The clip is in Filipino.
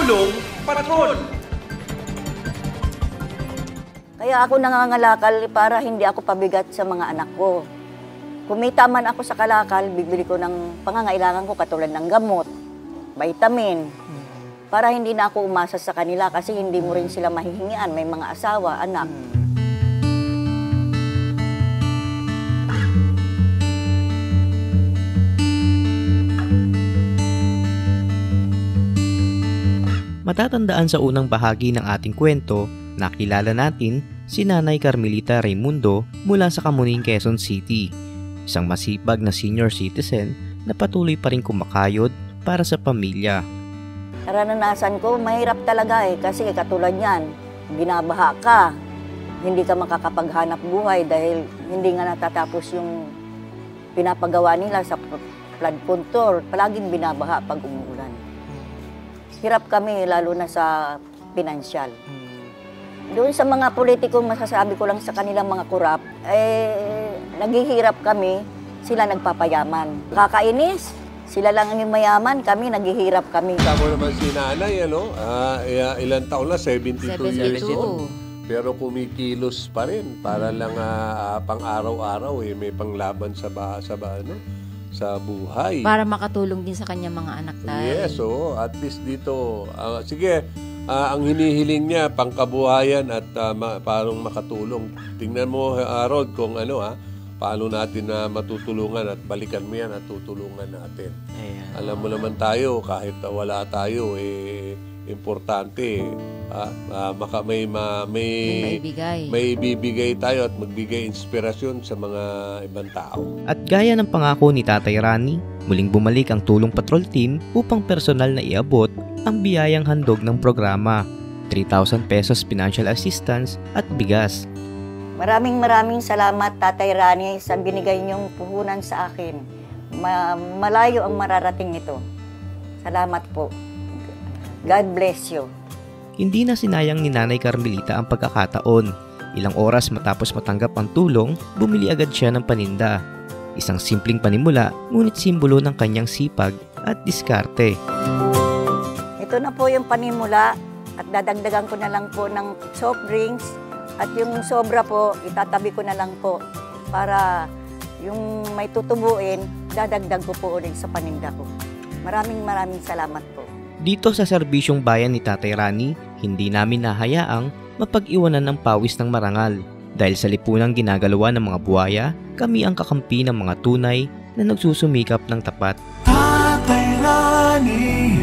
Tulong Patrol! Kaya ako nangangalakal para hindi ako pabigat sa mga anak ko. Kumita man ako sa kalakal, bibili ko ng pangangailangan ko katulad ng gamot, vitamin, para hindi na ako umasa sa kanila kasi hindi mo rin sila mahihingian, may mga asawa, anak. Matatandaan sa unang bahagi ng ating kwento, nakilala natin si Nanay Carmelita Raimundo mula sa Camuning, Quezon City. Isang masipag na senior citizen na patuloy pa rin kumakayod para sa pamilya. Naranasan ko, mahirap talaga kasi katulad yan, binabaha ka, hindi ka makakapaghanap buhay dahil hindi nga natatapos yung pinapagawa nila sa flood control. Palaging binabaha pag umuulan. Hirap kami lalo na sa pinansyal. Doon sa mga politiko, masasabi ko lang sa kanilang mga kurap, naghihirap kami, sila nagpapayaman. Kakainis, sila lang ang mayaman, kami naghihirap kami. Tama naman si nanay, ilang taon na, 72 years old. Pero kumikilos pa rin para lang pang araw-araw, may panglaban sa buhay. Para makatulong din sa kanya mga anak tayo. Yes, at least dito, sige, ang hinihiling niya, pangkabuhayan at parang makatulong. Tingnan mo, Harold, kung paano natin matutulungan at balikan mo yan at tutulungan natin. Ayan. Alam mo naman tayo, kahit wala tayo, importante, may ibibigay tayo at magbigay inspirasyon sa mga ibang tao. At gaya ng pangako ni Tatay Rani, muling bumalik ang Tulong Patrol Team upang personal na iabot ang biyayang handog ng programa, 3,000 pesos financial assistance at bigas. Maraming salamat, Tatay Rani, sa binigay niyong puhunan sa akin. Malayo ang mararating nito. Salamat po. God bless you. Hindi na sinayang ni Nanay Carmelita ang pagkakataon. Ilang oras matapos matanggap ang tulong, bumili agad siya ng paninda. Isang simpleng panimula, ngunit simbolo ng kanyang sipag at diskarte. Ito na po yung panimula at dadagdagan ko na lang po ng soft drinks at yung sobra po, itatabi ko na lang po para yung may tutubuin, dadagdag ko po ulit sa paninda ko. Maraming salamat po. Dito sa serbisyong bayan ni Tatay Rani, hindi namin nahayaang mapag-iwanan ng pawis ng marangal. Dahil sa lipunang ginagalawa ng mga buhaya, kami ang kakampi ng mga tunay na nagsusumikap ng tapat. Tatay Rani.